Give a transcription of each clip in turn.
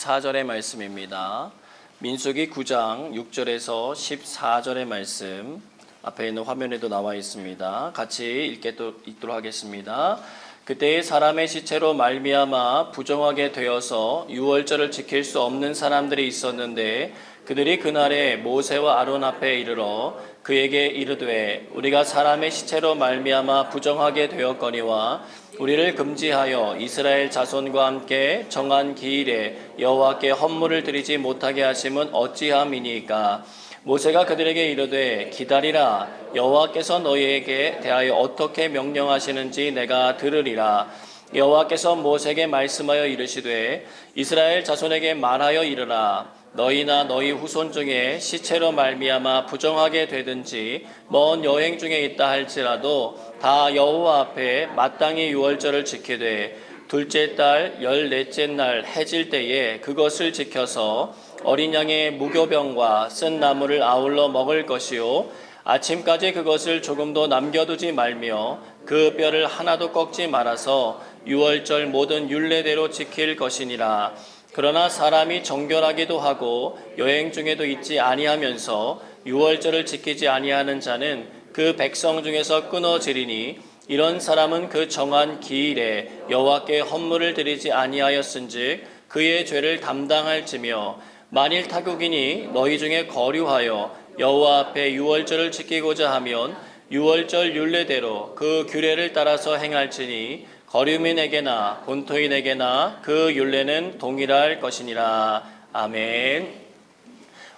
14절의 말씀입니다. 민수기 9장 6절에서 14절의 말씀 앞에 있는 화면에도 나와 있습니다. 같이 읽도록 하겠습니다. 그때의 사람의 시체로 말미암아 부정하게 되어서 유월절을 지킬 수 없는 사람들이 있었는데 그들이 그날에 모세와 아론 앞에 이르러 그에게 이르되 우리가 사람의 시체로 말미암아 부정하게 되었거니와 우리를 금지하여 이스라엘 자손과 함께 정한 기일에 여호와께 헌물을 드리지 못하게 하심은 어찌함이니까. 모세가 그들에게 이르되 기다리라. 여호와께서 너희에게 대하여 어떻게 명령하시는지 내가 들으리라. 여호와께서 모세에게 말씀하여 이르시되 이스라엘 자손에게 말하여 이르라. 너희나 너희 후손 중에 시체로 말미암아 부정하게 되든지 먼 여행 중에 있다 할지라도 다 여호와 앞에 마땅히 유월절을 지키되 둘째 달 14째 날 해질 때에 그것을 지켜서 어린 양의 무교병과 쓴 나물을 아울러 먹을 것이요 아침까지 그것을 조금도 남겨두지 말며 그 뼈를 하나도 꺾지 말아서 유월절 모든 율례대로 지킬 것이니라. 그러나 사람이 정결하기도 하고 여행 중에도 있지 아니하면서 유월절을 지키지 아니하는 자는 그 백성 중에서 끊어지리니 이런 사람은 그 정한 기일에 여호와께 헌물을 드리지 아니하였은즉 그의 죄를 담당할지며 만일 타국인이 너희 중에 거류하여 여호와 앞에 유월절을 지키고자 하면 유월절 율례대로 그 규례를 따라서 행할지니 거류민에게나 본토인에게나 그 율례는 동일할 것이니라. 아멘.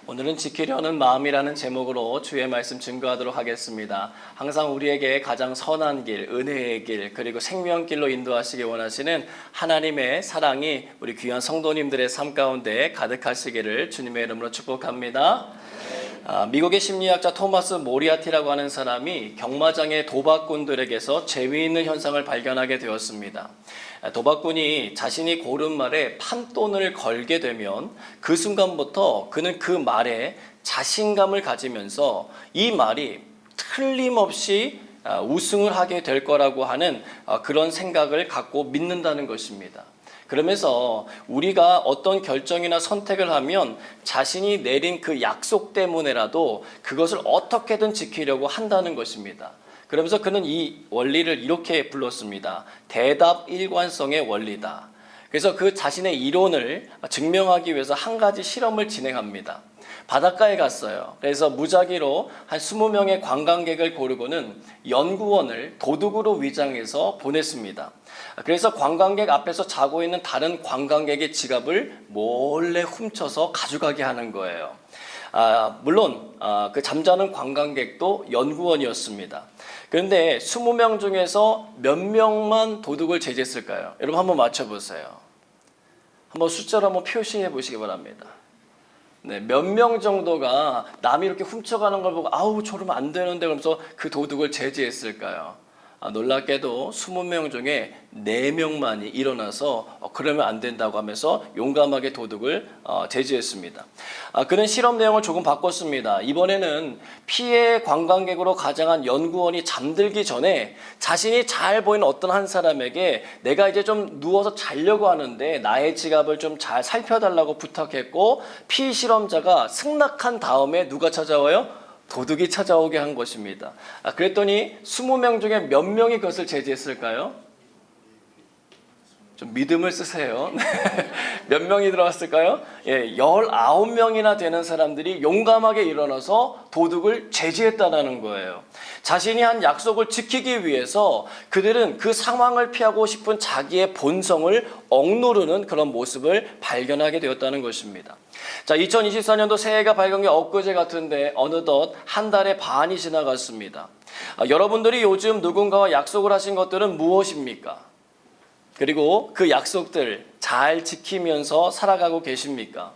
오늘은 지키려는 마음이라는 제목으로 주의 말씀 증거하도록 하겠습니다. 항상 우리에게 가장 선한 길, 은혜의 길, 그리고 생명길로 인도하시기 원하시는 하나님의 사랑이 우리 귀한 성도님들의 삶 가운데 가득하시기를 주님의 이름으로 축복합니다. 미국의 심리학자 토마스 모리아티라고 하는 사람이 경마장의 도박꾼들에게서 재미있는 현상을 발견하게 되었습니다. 도박꾼이 자신이 고른 말에 판돈을 걸게 되면 그 순간부터 그는 그 말에 자신감을 가지면서 이 말이 틀림없이 우승을 하게 될 거라고 하는 그런 생각을 갖고 믿는다는 것입니다. 그러면서 우리가 어떤 결정이나 선택을 하면 자신이 내린 그 약속 때문에라도 그것을 어떻게든 지키려고 한다는 것입니다. 그러면서 그는 이 원리를 이렇게 불렀습니다. 대답 일관성의 원리다. 그래서 그 자신의 이론을 증명하기 위해서 한 가지 실험을 진행합니다. 바닷가에 갔어요. 그래서 무작위로 한 20명의 관광객을 고르고는 연구원을 도둑으로 위장해서 보냈습니다. 그래서 관광객 앞에서 자고 있는 다른 관광객의 지갑을 몰래 훔쳐서 가져가게 하는 거예요. 물론 그 잠자는 관광객도 연구원이었습니다. 그런데 20명 중에서 몇 명만 도둑을 제지했을까요? 여러분 한번 맞춰보세요. 한번 숫자로 한번 표시해 보시기 바랍니다. 네, 몇 명 정도가 남이 이렇게 훔쳐가는 걸 보고 아우 저러면 안 되는데 그러면서 그 도둑을 제지했을까요? 놀랍게도 20명 중에 4명만이 일어나서 그러면 안 된다고 하면서 용감하게 도둑을 제지했습니다. 그는 실험 내용을 조금 바꿨습니다. 이번에는 피해 관광객으로 가장한 연구원이 잠들기 전에 자신이 잘 보이는 어떤 한 사람에게 내가 이제 좀 누워서 자려고 하는데 나의 지갑을 좀 잘 살펴달라고 부탁했고 피실험자가 승낙한 다음에 누가 찾아와요? 도둑이 찾아오게 한 것입니다. 그랬더니 20명 중에 몇 명이 그것을 제지했을까요? 좀 믿음을 쓰세요. 몇 명이 들어왔을까요? 19명이나 되는 사람들이 용감하게 일어나서 도둑을 제지했다는 거예요. 자신이 한 약속을 지키기 위해서 그들은 그 상황을 피하고 싶은 자기의 본성을 억누르는 그런 모습을 발견하게 되었다는 것입니다. 자, 2024년도 새해가 밝은 게 엊그제 같은데 어느덧 한 달의 반이 지나갔습니다. 여러분들이 요즘 누군가와 약속을 하신 것들은 무엇입니까? 그리고 그 약속들 잘 지키면서 살아가고 계십니까?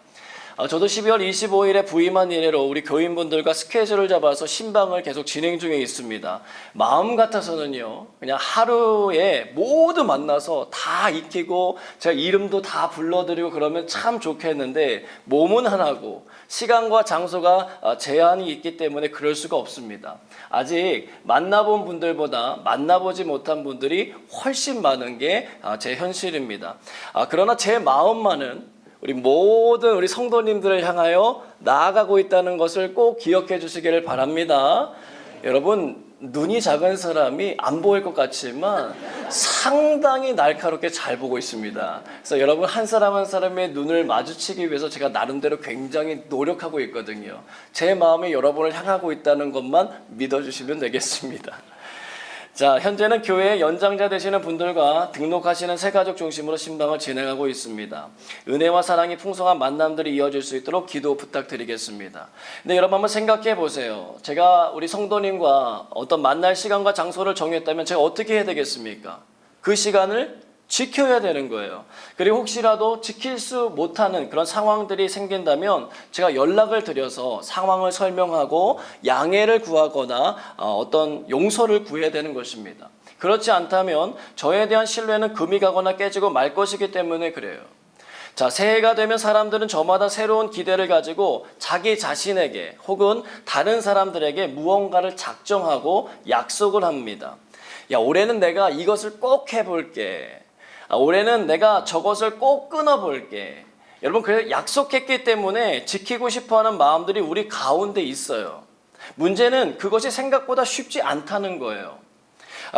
저도 12월 25일에 부임한 이래로 우리 교인분들과 스케줄을 잡아서 신방을 계속 진행 중에 있습니다. 마음 같아서는요, 그냥 하루에 모두 만나서 다 익히고 제가 이름도 다 불러드리고 그러면 참 좋겠는데 몸은 하나고 시간과 장소가 제한이 있기 때문에 그럴 수가 없습니다. 아직 만나본 분들보다 만나보지 못한 분들이 훨씬 많은 게 제 현실입니다. 그러나 제 마음만은 우리 모든 우리 성도님들을 향하여 나아가고 있다는 것을 꼭 기억해 주시기를 바랍니다. 여러분, 눈이 작은 사람이 안 보일 것 같지만 상당히 날카롭게 잘 보고 있습니다. 그래서 여러분, 한 사람 한 사람의 눈을 마주치기 위해서 제가 나름대로 굉장히 노력하고 있거든요. 제 마음이 여러분을 향하고 있다는 것만 믿어주시면 되겠습니다. 자, 현재는 교회 연장자 되시는 분들과 등록하시는 새가족 중심으로 신방을 진행하고 있습니다. 은혜와 사랑이 풍성한 만남들이 이어질 수 있도록 기도 부탁드리겠습니다. 근데 여러분, 한번 생각해 보세요. 제가 우리 성도님과 어떤 만날 시간과 장소를 정했다면 제가 어떻게 해야 되겠습니까? 그 시간을 지켜야 되는 거예요. 그리고 혹시라도 지킬 수 못하는 그런 상황들이 생긴다면 제가 연락을 드려서 상황을 설명하고 양해를 구하거나 어떤 용서를 구해야 되는 것입니다. 그렇지 않다면 저에 대한 신뢰는 금이 가거나 깨지고 말 것이기 때문에 그래요. 자, 새해가 되면 사람들은 저마다 새로운 기대를 가지고 자기 자신에게 혹은 다른 사람들에게 무언가를 작정하고 약속을 합니다. 야, 올해는 내가 이것을 꼭 해볼게. 올해는 내가 저것을 꼭 끊어볼게. 여러분, 그래서 약속했기 때문에 지키고 싶어하는 마음들이 우리 가운데 있어요. 문제는 그것이 생각보다 쉽지 않다는 거예요.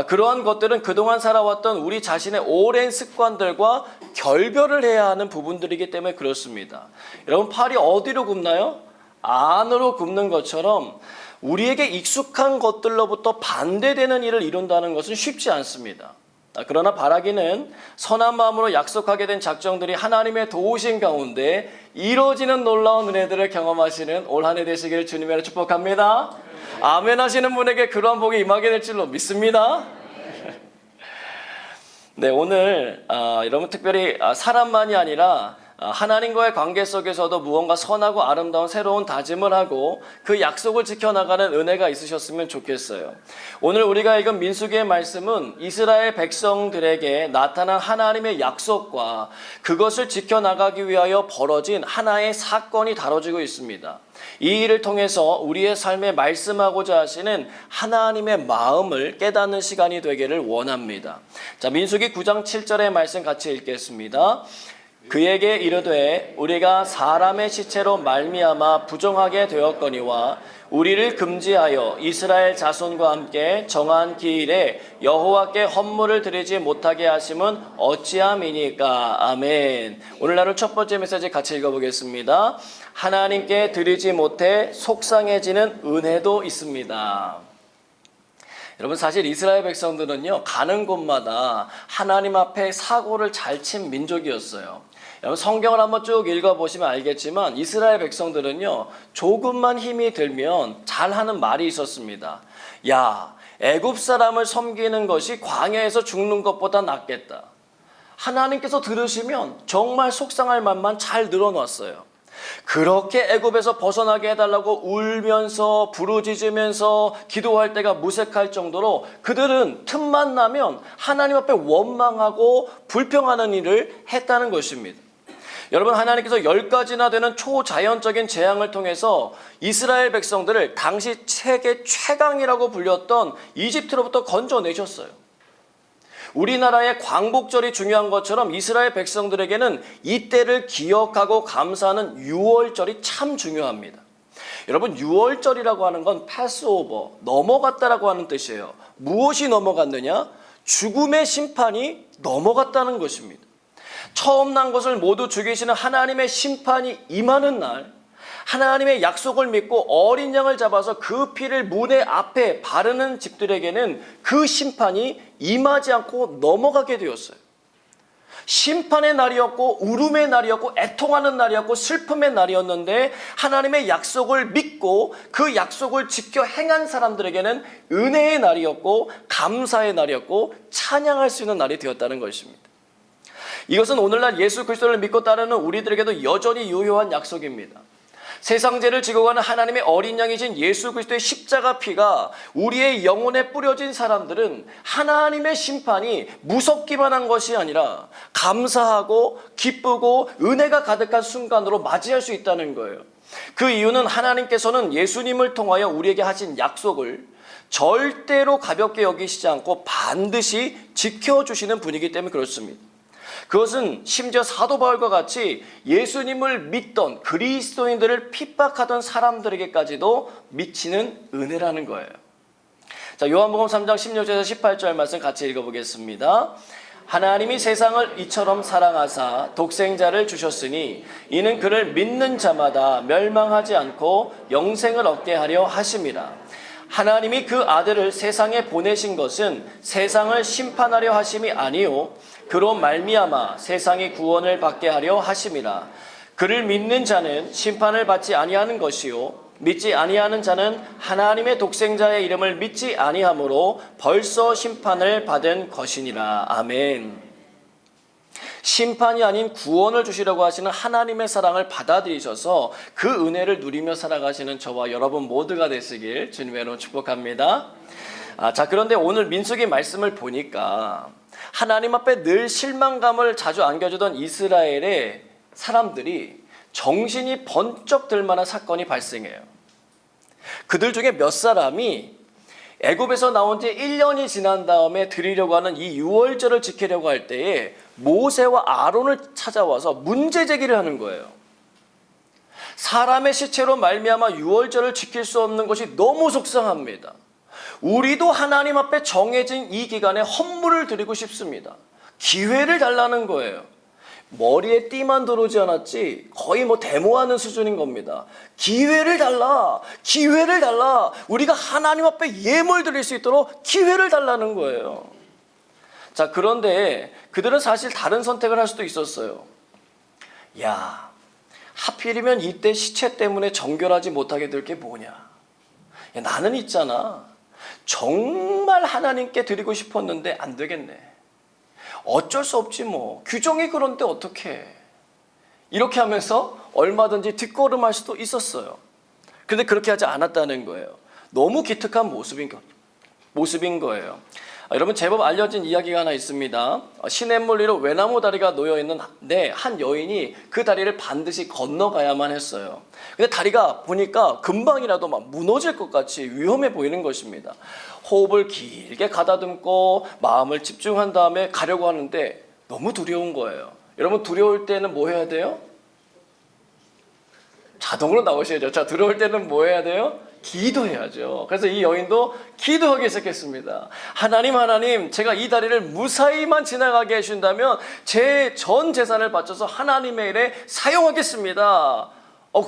그러한 것들은 그동안 살아왔던 우리 자신의 오랜 습관들과 결별을 해야 하는 부분들이기 때문에 그렇습니다. 여러분, 팔이 어디로 굽나요? 안으로 굽는 것처럼 우리에게 익숙한 것들로부터 반대되는 일을 이룬다는 것은 쉽지 않습니다. 그러나 바라기는 선한 마음으로 약속하게 된 작정들이 하나님의 도우신 가운데 이루어지는 놀라운 은혜들을 경험하시는 올 한 해 되시기를 주님으로 축복합니다. 아멘 하시는 분에게 그러한 복이 임하게 될 줄로 믿습니다. 네, 오늘 여러분, 특별히 사람만이 아니라 하나님과의 관계 속에서도 무언가 선하고 아름다운 새로운 다짐을 하고 그 약속을 지켜나가는 은혜가 있으셨으면 좋겠어요. 오늘 우리가 읽은 민수기의 말씀은 이스라엘 백성들에게 나타난 하나님의 약속과 그것을 지켜나가기 위하여 벌어진 하나의 사건이 다뤄지고 있습니다. 이 일을 통해서 우리의 삶에 말씀하고자 하시는 하나님의 마음을 깨닫는 시간이 되기를 원합니다. 자, 민수기 9장 7절의 말씀 같이 읽겠습니다. 그에게 이르되 우리가 사람의 시체로 말미암아 부정하게 되었거니와 우리를 금지하여 이스라엘 자손과 함께 정한 기일에 여호와께 헌물을 드리지 못하게 하심은 어찌함이니까. 아멘. 오늘날 첫 번째 메시지 같이 읽어보겠습니다. 하나님께 드리지 못해 속상해지는 은혜도 있습니다. 여러분, 사실 이스라엘 백성들은요, 가는 곳마다 하나님 앞에 사고를 잘 친 민족이었어요. 여러분, 성경을 한번 쭉 읽어보시면 알겠지만 이스라엘 백성들은요, 조금만 힘이 들면 잘하는 말이 있었습니다. 야, 애굽 사람을 섬기는 것이 광야에서 죽는 것보다 낫겠다. 하나님께서 들으시면 정말 속상할 만만 잘 늘어놨어요. 그렇게 애굽에서 벗어나게 해달라고 울면서 부르짖으면서 기도할 때가 무색할 정도로 그들은 틈만 나면 하나님 앞에 원망하고 불평하는 일을 했다는 것입니다. 여러분, 하나님께서 10가지나 되는 초자연적인 재앙을 통해서 이스라엘 백성들을 당시 세계 최강이라고 불렸던 이집트로부터 건져내셨어요. 우리나라의 광복절이 중요한 것처럼 이스라엘 백성들에게는 이때를 기억하고 감사하는 유월절이 참 중요합니다. 여러분, 유월절이라고 하는 건 패스오버, 넘어갔다라고 하는 뜻이에요. 무엇이 넘어갔느냐? 죽음의 심판이 넘어갔다는 것입니다. 처음 난 것을 모두 죽이시는 하나님의 심판이 임하는 날, 하나님의 약속을 믿고 어린 양을 잡아서 그 피를 문의 앞에 바르는 집들에게는 그 심판이 임하지 않고 넘어가게 되었어요. 심판의 날이었고 울음의 날이었고 애통하는 날이었고 슬픔의 날이었는데 하나님의 약속을 믿고 그 약속을 지켜 행한 사람들에게는 은혜의 날이었고 감사의 날이었고 찬양할 수 있는 날이 되었다는 것입니다. 이것은 오늘날 예수 그리스도를 믿고 따르는 우리들에게도 여전히 유효한 약속입니다. 세상 죄를 지고 가는 하나님의 어린 양이신 예수 그리스도의 십자가 피가 우리의 영혼에 뿌려진 사람들은 하나님의 심판이 무섭기만 한 것이 아니라 감사하고 기쁘고 은혜가 가득한 순간으로 맞이할 수 있다는 거예요. 그 이유는 하나님께서는 예수님을 통하여 우리에게 하신 약속을 절대로 가볍게 여기시지 않고 반드시 지켜주시는 분이기 때문에 그렇습니다. 그것은 심지어 사도 바울과 같이 예수님을 믿던 그리스도인들을 핍박하던 사람들에게까지도 미치는 은혜라는 거예요. 자, 요한복음 3장 16절에서 18절 말씀 같이 읽어보겠습니다. 하나님이 세상을 이처럼 사랑하사 독생자를 주셨으니 이는 그를 믿는 자마다 멸망하지 않고 영생을 얻게 하려 하심이라. 하나님이 그 아들을 세상에 보내신 것은 세상을 심판하려 하심이 아니요 그로 말미암아 세상이 구원을 받게 하려 하심이라. 그를 믿는 자는 심판을 받지 아니하는 것이요 믿지 아니하는 자는 하나님의 독생자의 이름을 믿지 아니하므로 벌써 심판을 받은 것이니라. 아멘. 심판이 아닌 구원을 주시려고 하시는 하나님의 사랑을 받아들이셔서 그 은혜를 누리며 살아가시는 저와 여러분 모두가 되시길 주님의 이름으로 축복합니다. 자, 그런데 오늘 민수기 말씀을 보니까 하나님 앞에 늘 실망감을 자주 안겨주던 이스라엘의 사람들이 정신이 번쩍 들 만한 사건이 발생해요. 그들 중에 몇 사람이 애굽에서 나온 지 1년이 지난 다음에 드리려고 하는 이 유월절을 지키려고 할 때에 모세와 아론을 찾아와서 문제 제기를 하는 거예요. 사람의 시체로 말미암아 유월절을 지킬 수 없는 것이 너무 속상합니다. 우리도 하나님 앞에 정해진 이 기간에 헌물을 드리고 싶습니다. 기회를 달라는 거예요. 머리에 띠만 들어오지 않았지 거의 데모하는 수준인 겁니다. 기회를 달라, 기회를 달라. 우리가 하나님 앞에 예물 드릴 수 있도록 기회를 달라는 거예요. 자, 그런데 그들은 사실 다른 선택을 할 수도 있었어요. 야, 하필이면 이때 시체 때문에 정결하지 못하게 될 게 뭐냐. 야, 나는 있잖아, 정말 하나님께 드리고 싶었는데 안 되겠네. 어쩔 수 없지 뭐. 규정이 그런데 어떡해. 이렇게 하면서 얼마든지 뒷걸음할 수도 있었어요. 그런데 그렇게 하지 않았다는 거예요. 너무 기특한 모습인 거예요. 여러분, 제법 알려진 이야기가 하나 있습니다. 시냇물 위로 외나무 다리가 놓여 있는데 한 여인이 그 다리를 반드시 건너가야만 했어요. 근데 다리가 보니까 금방이라도 막 무너질 것 같이 위험해 보이는 것입니다. 호흡을 길게 가다듬고 마음을 집중한 다음에 가려고 하는데 너무 두려운 거예요. 여러분, 두려울 때는 뭐 해야 돼요? 자동으로 나오셔야죠. 자, 두려울 때는 뭐 해야 돼요? 기도해야죠. 그래서 이 여인도 기도하기 시작했습니다. 하나님, 제가 이 다리를 무사히만 지나가게 해준다면 제 전 재산을 바쳐서 하나님의 일에 사용하겠습니다.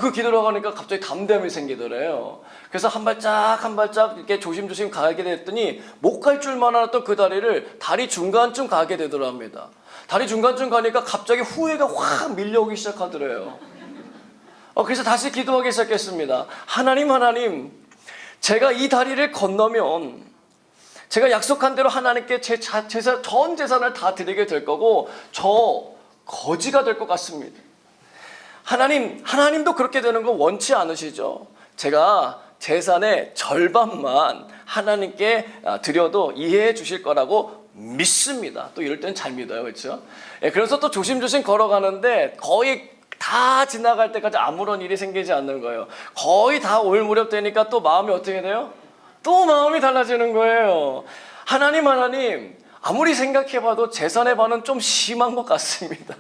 그 기도를 하니까 갑자기 담대함이 생기더래요. 그래서 한 발짝 한 발짝 이렇게 조심조심 가게 됐더니 못 갈 줄만 알았던 그 다리를 다리 중간쯤 가게 되더랍니다. 다리 중간쯤 가니까 갑자기 후회가 확 밀려오기 시작하더래요. 그래서 다시 기도하기 시작했습니다. 하나님, 제가 이 다리를 건너면 제가 약속한 대로 하나님께 전 재산을 다 드리게 될 거고 저 거지가 될 것 같습니다. 하나님도 그렇게 되는 거 원치 않으시죠? 제가 재산의 절반만 하나님께 드려도 이해해 주실 거라고 믿습니다. 또 이럴 때는 잘 믿어요. 그렇죠? 그래서 또 조심조심 걸어가는데 거의 다 지나갈 때까지 아무런 일이 생기지 않는 거예요. 거의 다 올 무렵 되니까 또 마음이 어떻게 돼요? 또 마음이 달라지는 거예요. 하나님, 아무리 생각해봐도 재산의 반은 좀 심한 것 같습니다.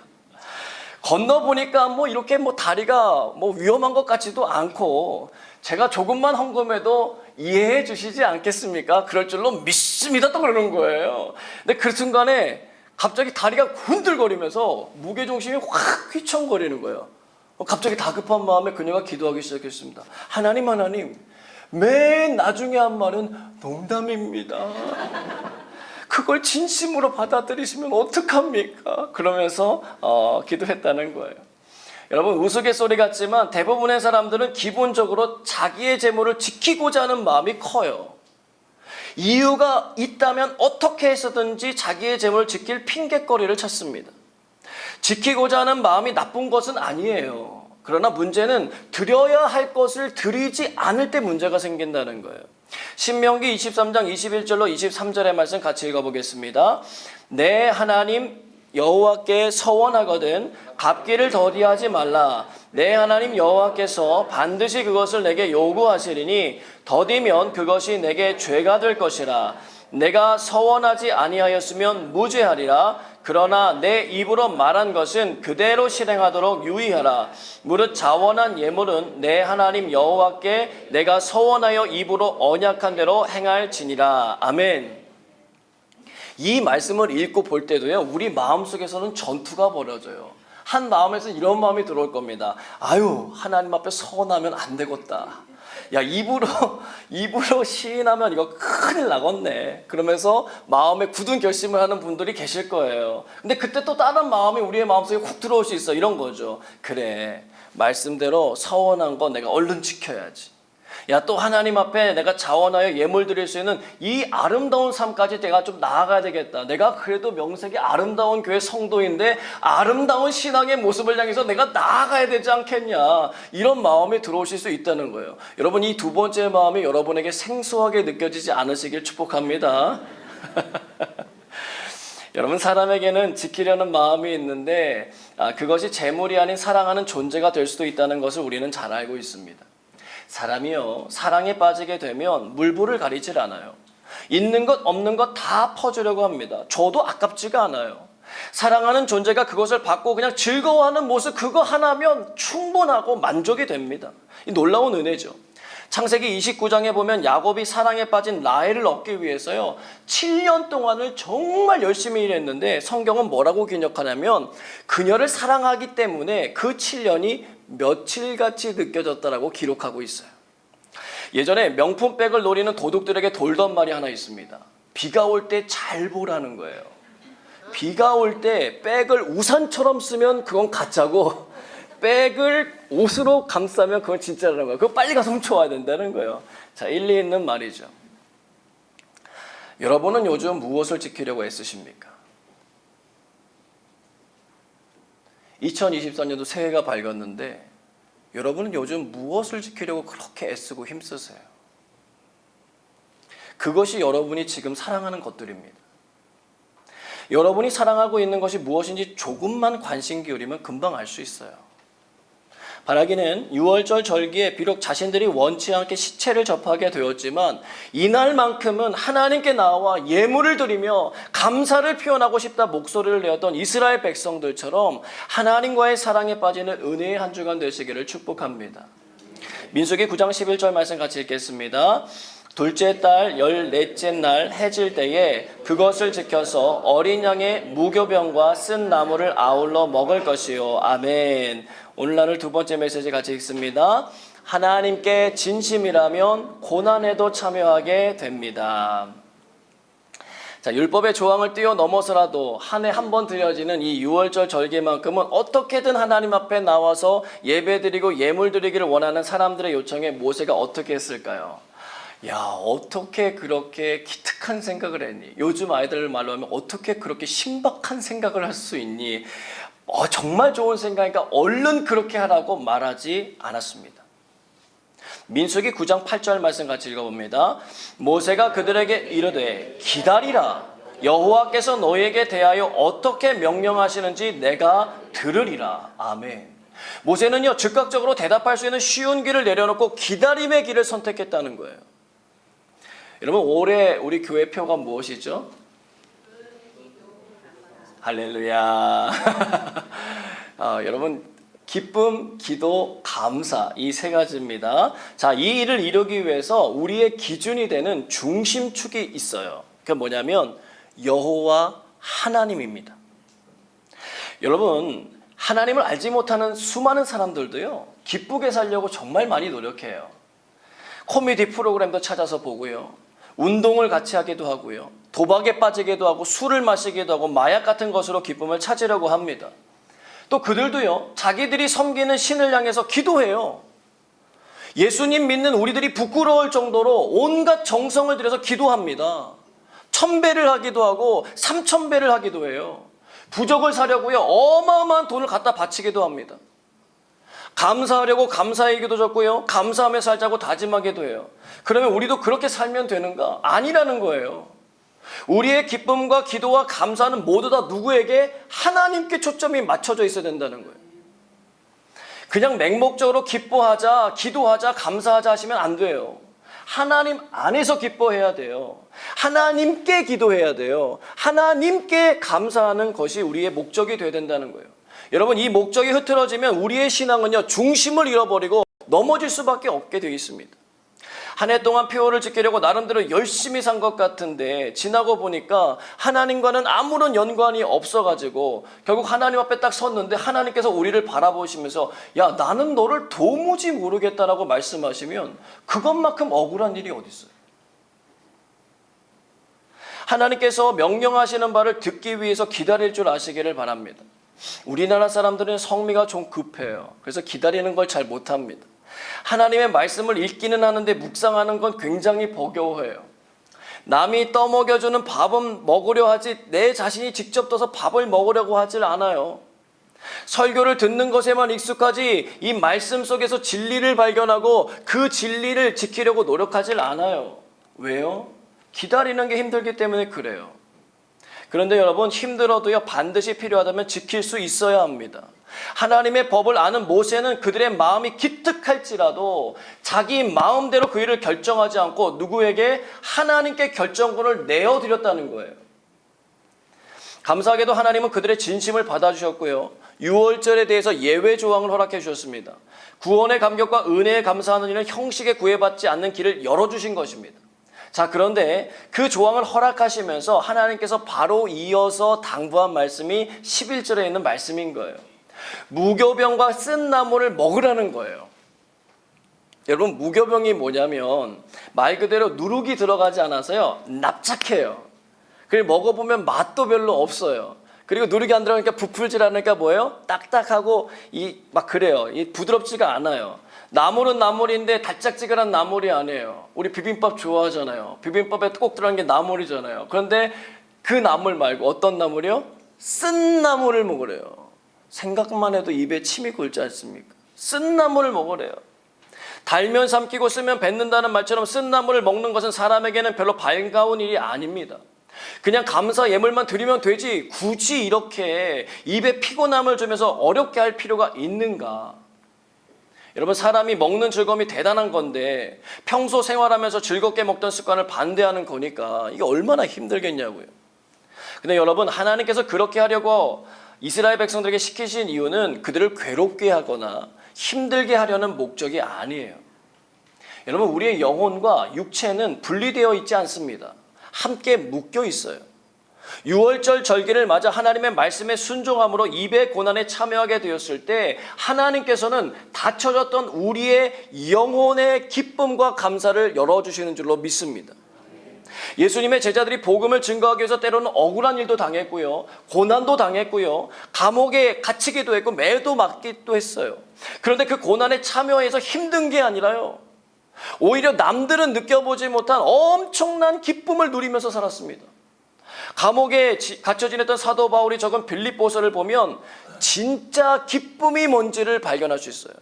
건너보니까 이렇게 다리가 위험한 것 같지도 않고 제가 조금만 헌금해도 이해해 주시지 않겠습니까? 그럴 줄로 믿습니다. 또 그러는 거예요. 근데 그 순간에 갑자기 다리가 흔들거리면서 무게중심이 확 휘청거리는 거예요. 갑자기 다급한 마음에 그녀가 기도하기 시작했습니다. 하나님, 맨 나중에 한 말은 농담입니다. 그걸 진심으로 받아들이시면 어떡합니까? 그러면서 기도했다는 거예요. 여러분, 우스갯소리 같지만 대부분의 사람들은 기본적으로 자기의 재물을 지키고자 하는 마음이 커요. 이유가 있다면 어떻게 해서든지 자기의 재물을 지킬 핑곗거리를 찾습니다. 지키고자 하는 마음이 나쁜 것은 아니에요. 그러나 문제는 드려야 할 것을 드리지 않을 때 문제가 생긴다는 거예요. 신명기 23장 21절로 23절의 말씀 같이 읽어보겠습니다. 내 하나님 여호와께 서원하거든 갚기를 더디하지 말라. 내 하나님 여호와께서 반드시 그것을 내게 요구하시리니 더디면 그것이 내게 죄가 될 것이라. 내가 서원하지 아니하였으면 무죄하리라. 그러나 내 입으로 말한 것은 그대로 실행하도록 유의하라. 무릇 자원한 예물은 내 하나님 여호와께 내가 서원하여 입으로 언약한 대로 행할지니라. 아멘. 이 말씀을 읽고 볼 때도요, 우리 마음속에서는 전투가 벌어져요. 한 마음에서 이런 마음이 들어올 겁니다. 아유, 하나님 앞에 서원하면 안 되겠다. 야, 입으로 시인하면 이거 큰일 나겠네. 그러면서 마음에 굳은 결심을 하는 분들이 계실 거예요. 근데 그때 또 다른 마음이 우리의 마음속에 훅 들어올 수 있어. 이런 거죠. 그래, 말씀대로 서원한 거 내가 얼른 지켜야지. 야, 또 하나님 앞에 내가 자원하여 예물 드릴 수 있는 이 아름다운 삶까지 내가 좀 나아가야 되겠다. 내가 그래도 명색이 아름다운 교회 성도인데 아름다운 신앙의 모습을 향해서 내가 나아가야 되지 않겠냐. 이런 마음이 들어오실 수 있다는 거예요. 여러분, 이 두 번째 마음이 여러분에게 생소하게 느껴지지 않으시길 축복합니다. 여러분, 사람에게는 지키려는 마음이 있는데 그것이 재물이 아닌 사랑하는 존재가 될 수도 있다는 것을 우리는 잘 알고 있습니다. 사람이요, 사랑에 빠지게 되면 물불을 가리질 않아요. 있는 것 없는 것 다 퍼주려고 합니다. 저도 아깝지가 않아요. 사랑하는 존재가 그것을 받고 그냥 즐거워하는 모습, 그거 하나면 충분하고 만족이 됩니다. 이 놀라운 은혜죠. 창세기 29장에 보면 야곱이 사랑에 빠진 라헬을 얻기 위해서요, 7년 동안을 정말 열심히 일했는데 성경은 뭐라고 기록하냐면 그녀를 사랑하기 때문에 그 7년이 며칠같이 느껴졌다라고 기록하고 있어요. 예전에 명품백을 노리는 도둑들에게 돌던 말이 하나 있습니다. 비가 올 때 잘 보라는 거예요. 비가 올 때 백을 우산처럼 쓰면 그건 가짜고, 백을 옷으로 감싸면 그건 진짜라는 거예요. 그거 빨리 가서 훔쳐와야 된다는 거예요. 자, 일리 있는 말이죠. 여러분은 요즘 무엇을 지키려고 애쓰십니까? 2024년도 새해가 밝았는데 여러분은 요즘 무엇을 지키려고 그렇게 애쓰고 힘쓰세요? 그것이 여러분이 지금 사랑하는 것들입니다. 여러분이 사랑하고 있는 것이 무엇인지 조금만 관심 기울이면 금방 알 수 있어요. 바라기는 6월절 절기에 비록 자신들이 원치 않게 시체를 접하게 되었지만 이날만큼은 하나님께 나와 예물을 드리며 감사를 표현하고 싶다 목소리를 내었던 이스라엘 백성들처럼 하나님과의 사랑에 빠지는 은혜의 한 주간 되시기를 축복합니다. 민수기 9장 11절 말씀 같이 읽겠습니다. 둘째 달 14째 날 해질 때에 그것을 지켜서 어린 양의 무교병과 쓴 나물을 아울러 먹을 것이요. 아멘. 오늘날 두 번째 메시지 같이 읽습니다. 하나님께 진심이라면 고난에도 참여하게 됩니다. 자, 율법의 조항을 뛰어넘어서라도 한 해 한 번 드려지는 이 6월절 절기만큼은 어떻게든 하나님 앞에 나와서 예배드리고 예물 드리기를 원하는 사람들의 요청에 모세가 어떻게 했을까요? 야, 어떻게 그렇게 기특한 생각을 했니? 요즘 아이들 말로 하면 어떻게 그렇게 신박한 생각을 할 수 있니? 정말 좋은 생각이니까 얼른 그렇게 하라고 말하지 않았습니다. 민수기 9장 8절 말씀 같이 읽어봅니다. 모세가 그들에게 이르되 기다리라. 여호와께서 너희에게 대하여 어떻게 명령하시는지 내가 들으리라. 아멘. 모세는요, 즉각적으로 대답할 수 있는 쉬운 길을 내려놓고 기다림의 길을 선택했다는 거예요. 여러분, 올해 우리 교회 표가 무엇이죠? 할렐루야. 여러분, 기쁨, 기도, 감사, 이 세 가지입니다. 자, 이 일을 이루기 위해서 우리의 기준이 되는 중심축이 있어요. 그게 뭐냐면 여호와 하나님입니다. 여러분, 하나님을 알지 못하는 수많은 사람들도요, 기쁘게 살려고 정말 많이 노력해요. 코미디 프로그램도 찾아서 보고요, 운동을 같이 하기도 하고요, 도박에 빠지기도 하고 술을 마시기도 하고 마약 같은 것으로 기쁨을 찾으려고 합니다. 또 그들도요, 자기들이 섬기는 신을 향해서 기도해요. 예수님 믿는 우리들이 부끄러울 정도로 온갖 정성을 들여서 기도합니다. 1000배를 하기도 하고 3000배를 하기도 해요. 부적을 사려고요, 어마어마한 돈을 갖다 바치기도 합니다. 감사하려고 감사의 기도 적고요, 감사하며 살자고 다짐하기도 해요. 그러면 우리도 그렇게 살면 되는가? 아니라는 거예요. 우리의 기쁨과 기도와 감사는 모두 다 누구에게? 하나님께 초점이 맞춰져 있어야 된다는 거예요. 그냥 맹목적으로 기뻐하자, 기도하자, 감사하자 하시면 안 돼요. 하나님 안에서 기뻐해야 돼요. 하나님께 기도해야 돼요. 하나님께 감사하는 것이 우리의 목적이 되어야 된다는 거예요. 여러분, 이 목적이 흐트러지면 우리의 신앙은요, 중심을 잃어버리고 넘어질 수밖에 없게 되어 있습니다. 한 해 동안 표를 지키려고 나름대로 열심히 산 것 같은데 지나고 보니까 하나님과는 아무런 연관이 없어가지고 결국 하나님 앞에 딱 섰는데 하나님께서 우리를 바라보시면서 야, 나는 너를 도무지 모르겠다라고 말씀하시면 그것만큼 억울한 일이 어디 있어요? 하나님께서 명령하시는 바를 듣기 위해서 기다릴 줄 아시기를 바랍니다. 우리나라 사람들은 성미가 좀 급해요. 그래서 기다리는 걸 잘 못합니다. 하나님의 말씀을 읽기는 하는데 묵상하는 건 굉장히 버거워해요. 남이 떠먹여주는 밥은 먹으려 하지 내 자신이 직접 떠서 밥을 먹으려고 하질 않아요. 설교를 듣는 것에만 익숙하지 이 말씀 속에서 진리를 발견하고 그 진리를 지키려고 노력하질 않아요. 왜요? 기다리는 게 힘들기 때문에 그래요. 그런데 여러분, 힘들어도요, 반드시 필요하다면 지킬 수 있어야 합니다. 하나님의 법을 아는 모세는 그들의 마음이 기특할지라도 자기 마음대로 그 일을 결정하지 않고 누구에게? 하나님께 결정권을 내어드렸다는 거예요. 감사하게도 하나님은 그들의 진심을 받아주셨고요, 유월절에 대해서 예외 조항을 허락해 주셨습니다. 구원의 감격과 은혜에 감사하는 일은 형식에 구애받지 않는 길을 열어주신 것입니다. 자, 그런데 그 조항을 허락하시면서 하나님께서 바로 이어서 당부한 말씀이 11절에 있는 말씀인 거예요. 무교병과 쓴 나물을 먹으라는 거예요. 여러분, 무교병이 뭐냐면 말 그대로 누룩이 들어가지 않아서요, 납작해요. 그리고 먹어보면 맛도 별로 없어요. 그리고 누룩이 안 들어가니까 부풀질 않으니까 뭐예요? 딱딱하고 막 그래요. 부드럽지가 않아요. 나물은 나물인데 달짝지근한 나물이 아니에요. 우리 비빔밥 좋아하잖아요. 비빔밥에 꼭 들어가는 게 나물이잖아요. 그런데 그 나물 말고 어떤 나물이요? 쓴 나물을 먹으래요. 생각만 해도 입에 침이 곪지 않습니까? 쓴 나물을 먹으래요. 달면 삼키고 쓰면 뱉는다는 말처럼 쓴 나물을 먹는 것은 사람에게는 별로 반가운 일이 아닙니다. 그냥 감사 예물만 드리면 되지 굳이 이렇게 입에 피곤함을 주면서 어렵게 할 필요가 있는가? 여러분, 사람이 먹는 즐거움이 대단한 건데 평소 생활하면서 즐겁게 먹던 습관을 반대하는 거니까 이게 얼마나 힘들겠냐고요. 근데 여러분, 하나님께서 그렇게 하려고 이스라엘 백성들에게 시키신 이유는 그들을 괴롭게 하거나 힘들게 하려는 목적이 아니에요. 여러분, 우리의 영혼과 육체는 분리되어 있지 않습니다. 함께 묶여 있어요. 유월절 절기를 맞아 하나님의 말씀에 순종함으로 입의 고난에 참여하게 되었을 때 하나님께서는 닫혀졌던 우리의 영혼의 기쁨과 감사를 열어주시는 줄로 믿습니다. 예수님의 제자들이 복음을 증거하기 위해서 때로는 억울한 일도 당했고요, 고난도 당했고요, 감옥에 갇히기도 했고 매도 맞기도 했어요. 그런데 그 고난에 참여해서 힘든 게 아니라요, 오히려 남들은 느껴보지 못한 엄청난 기쁨을 누리면서 살았습니다. 감옥에 갇혀 지냈던 사도 바울이 적은 빌립보서를 보면 진짜 기쁨이 뭔지를 발견할 수 있어요.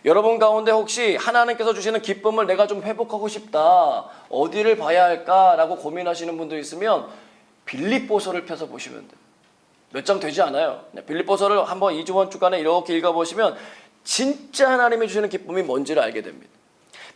여러분 가운데 혹시 하나님께서 주시는 기쁨을 내가 좀 회복하고 싶다, 어디를 봐야 할까라고 고민하시는 분도 있으면 빌립보서를 펴서 보시면 돼요. 몇 장 되지 않아요. 빌립보서를 한번 2주번 주간에 이렇게 읽어보시면 진짜 하나님이 주시는 기쁨이 뭔지를 알게 됩니다.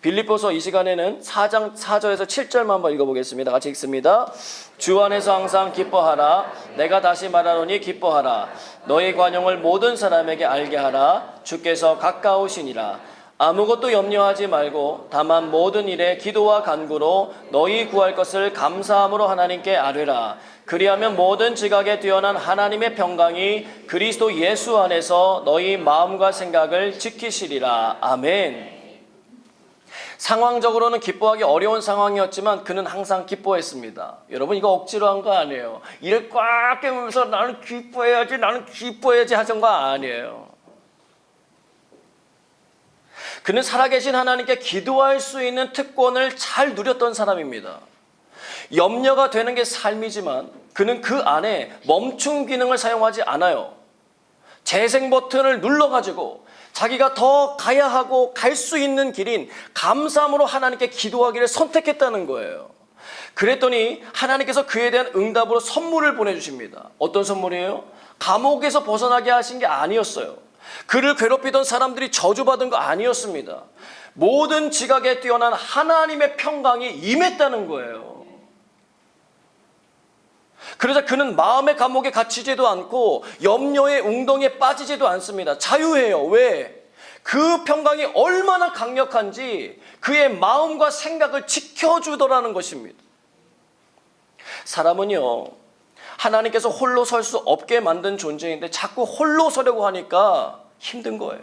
빌립보서 이 시간에는 4장 4절에서 7절만 한번 읽어보겠습니다. 같이 읽습니다. 주 안에서 항상 기뻐하라. 내가 다시 말하노니 기뻐하라. 너희 관용을 모든 사람에게 알게 하라. 주께서 가까우시니라. 아무것도 염려하지 말고 다만 모든 일에 기도와 간구로 너희 구할 것을 감사함으로 하나님께 아뢰라. 그리하면 모든 지각에 뛰어난 하나님의 평강이 그리스도 예수 안에서 너희 마음과 생각을 지키시리라. 아멘. 상황적으로는 기뻐하기 어려운 상황이었지만 그는 항상 기뻐했습니다. 여러분, 이거 억지로 한 거 아니에요. 이를 꽉 깨물면서 나는 기뻐해야지 하신 거 아니에요. 그는 살아계신 하나님께 기도할 수 있는 특권을 잘 누렸던 사람입니다. 염려가 되는 게 삶이지만 그는 그 안에 멈춤 기능을 사용하지 않아요. 재생 버튼을 눌러가지고 자기가 더 가야 하고 갈 수 있는 길인 감사함으로 하나님께 기도하기를 선택했다는 거예요. 그랬더니 하나님께서 그에 대한 응답으로 선물을 보내주십니다. 어떤 선물이에요? 감옥에서 벗어나게 하신 게 아니었어요. 그를 괴롭히던 사람들이 저주받은 거 아니었습니다. 모든 지각에 뛰어난 하나님의 평강이 임했다는 거예요. 그러자 그는 마음의 감옥에 갇히지도 않고 염려의 웅덩이에 빠지지도 않습니다. 자유해요. 왜? 그 평강이 얼마나 강력한지 그의 마음과 생각을 지켜주더라는 것입니다. 사람은요, 하나님께서 홀로 설 수 없게 만든 존재인데 자꾸 홀로 서려고 하니까 힘든 거예요.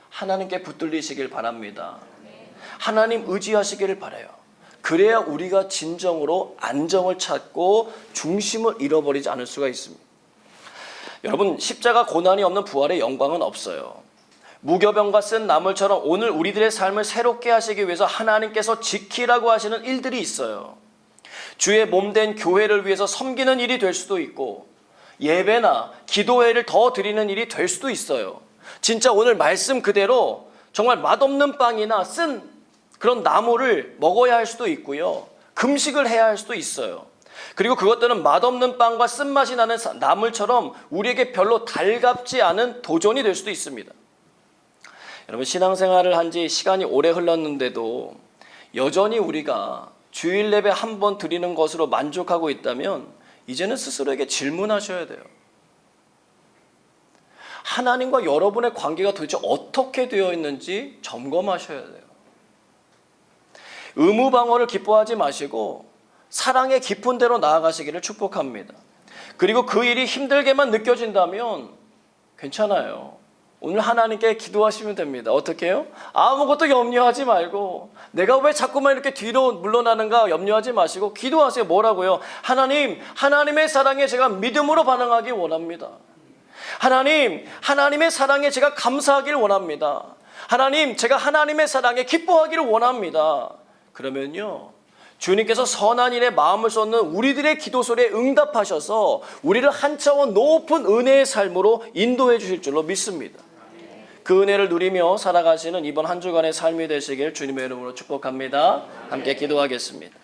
하나님께 붙들리시길 바랍니다. 하나님 의지하시기를 바라요. 그래야 우리가 진정으로 안정을 찾고 중심을 잃어버리지 않을 수가 있습니다. 여러분, 십자가 고난이 없는 부활의 영광은 없어요. 무교병과 쓴 나물처럼 오늘 우리들의 삶을 새롭게 하시기 위해서 하나님께서 지키라고 하시는 일들이 있어요. 주의 몸된 교회를 위해서 섬기는 일이 될 수도 있고 예배나 기도회를 더 드리는 일이 될 수도 있어요. 진짜 오늘 말씀 그대로 정말 맛없는 빵이나 쓴 그런 나물을 먹어야 할 수도 있고요. 금식을 해야 할 수도 있어요. 그리고 그것들은 맛없는 빵과 쓴맛이 나는 나물처럼 우리에게 별로 달갑지 않은 도전이 될 수도 있습니다. 여러분, 신앙생활을 한 지 시간이 오래 흘렀는데도 여전히 우리가 주일 예배 한 번 드리는 것으로 만족하고 있다면 이제는 스스로에게 질문하셔야 돼요. 하나님과 여러분의 관계가 도대체 어떻게 되어 있는지 점검하셔야 돼요. 의무방어를 기뻐하지 마시고 사랑의 깊은 데로 나아가시기를 축복합니다. 그리고 그 일이 힘들게만 느껴진다면 괜찮아요. 오늘 하나님께 기도하시면 됩니다. 어떻게 해요? 아무것도 염려하지 말고 내가 왜 자꾸만 이렇게 뒤로 물러나는가 염려하지 마시고 기도하세요. 뭐라고요? 하나님, 하나님의 사랑에 제가 믿음으로 반응하기 원합니다. 하나님, 하나님의 사랑에 제가 감사하기를 원합니다. 하나님, 제가 하나님의 사랑에 기뻐하기를 원합니다. 그러면요, 주님께서 선한 일에 마음을 쏟는 우리들의 기도 소리에 응답하셔서 우리를 한 차원 높은 은혜의 삶으로 인도해 주실 줄로 믿습니다. 그 은혜를 누리며 살아가시는 이번 한 주간의 삶이 되시길 주님의 이름으로 축복합니다. 함께 기도하겠습니다.